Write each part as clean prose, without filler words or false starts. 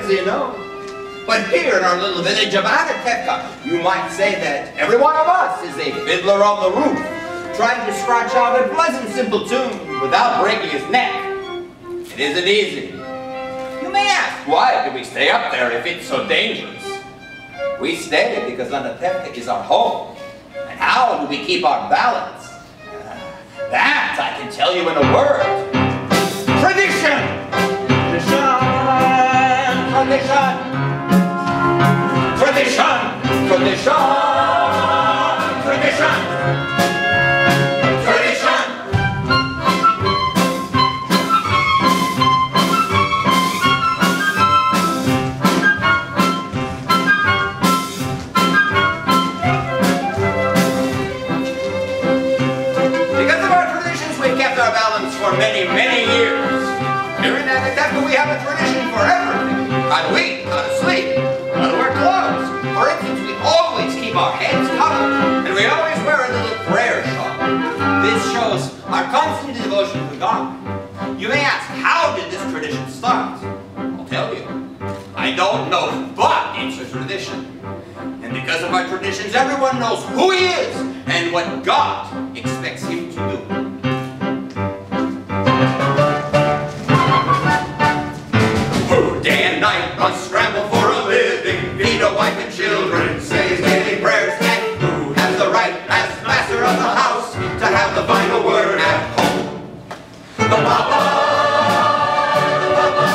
friends, you know. But here in our little village of Anatevka, you might say that every one of us is a fiddler on the roof, trying to scratch out a pleasant, simple tune without breaking his neck. It isn't easy. You may ask, why do we stay up there if it's so dangerous? We stay because Anatevka is our home. And how do we keep our balance? That I can tell you in a word. Tradition! Tradition! Tradition! Tradition! Tradition! Tradition! Because of our traditions, we've kept our balance for many, many years. Here in Anatevka, we have a tradition for everything. How to eat, how to sleep, how to wear clothes. For instance, we always keep our heads covered, and we always wear a little prayer shawl. This shows our constant devotion to God. You may ask, how did this tradition start? I'll tell you. I don't know, but it's a tradition. And because of our traditions, everyone knows who he is and what God expects him to do. Day and night must scramble for a living, feed a wife and children, say his daily prayers, and who has the right as master of the house to have the final word at home? The Papa! The Papa!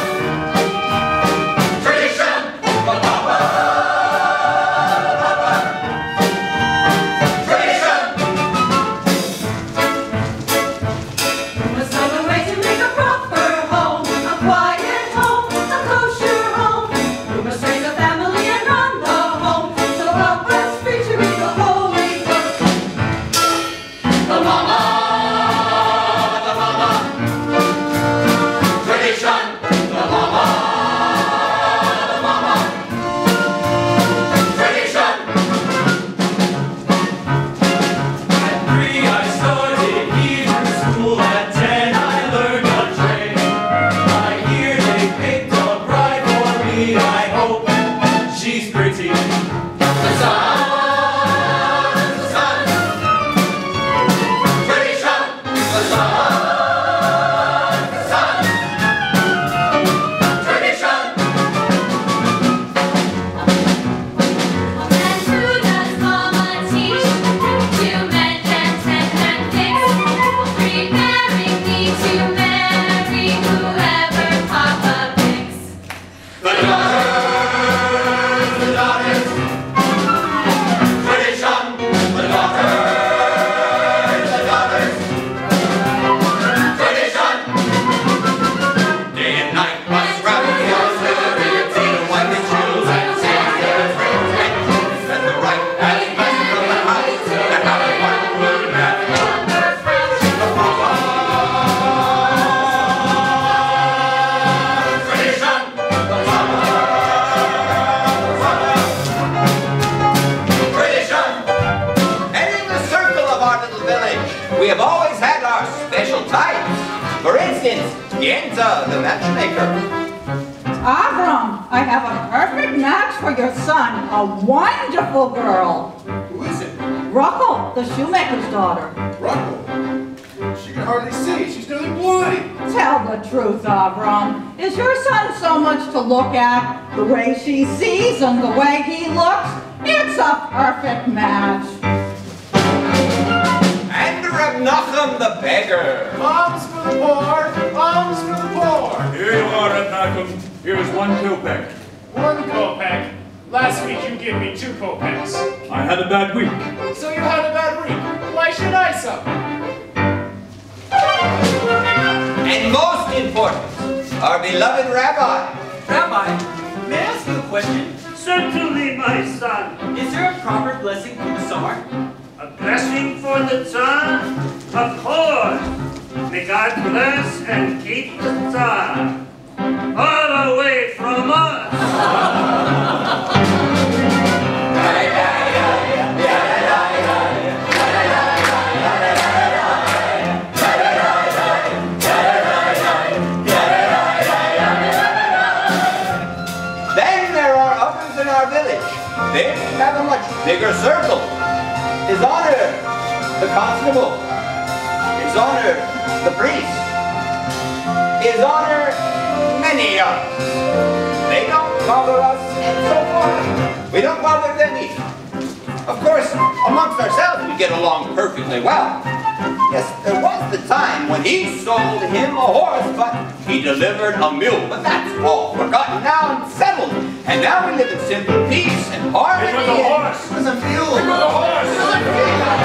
Tradition! The Papa! The Papa! Tradition! We must find a way to make a proper home, a quiet home, a kosher home. We must raise a family and run the home, so help us preach to read the Holy Book. The Mama! The Mama! Tradition! The Mama! The Mama! Tradition! At 3 I started Hebrew school, at 10 I learned a trade. I hear they picked a bride for me, I hope she's pretty. The sun! The sun! Tradition! The sun! The sun! Tradition! And who does Mama teach? To mend and tend and fix, preparing me to marry whoever Papa picks. The daughters! The daughters! Tradition! The daughters! The daughters! Tradition! Day and night must travel for liberty, feed a wife and children, say their friends and set the right as master of the house, and have a final word at home. The Papa! Tradition! The Papa! Tradition! And in the circle of our little village, we have always had our special types. For instance, Yenta, the matchmaker. Avram, I have a perfect match for your son, a wonderful girl. Who is it? Rachel, the shoemaker's daughter. Rocco. She can hardly see. She's nearly blind. Tell the truth, Avram. Is your son so much to look at? The way she sees and the way he looks? It's a perfect match. And Reb Nachum the beggar. Alms for the poor. Alms for the poor. Here you are, Reb Nachum. Here's 1 kopeck. 1 kopeck. Last week you gave me 2 kopecks. I had a bad week. So you had a bad week. Why should I suffer? And most important, our beloved rabbi. Rabbi, may I ask you a question? Certainly, my son. Is there a proper blessing for the Tsar? A blessing for the Tsar? Of course. May God bless and keep the Tsar far away from us. they have a much bigger circle. His Honor, the Constable. His Honor, the Priest. His Honor, many others. They don't bother us, and so far, we don't bother them either. Of course, amongst ourselves, we get along perfectly well. Yes, there was the time when he sold him a horse, but he delivered a mule. But that's all forgotten now and settled. And now we live in simple peace and harmony. It was a horse. It was a mule. It was a horse. It was a mule.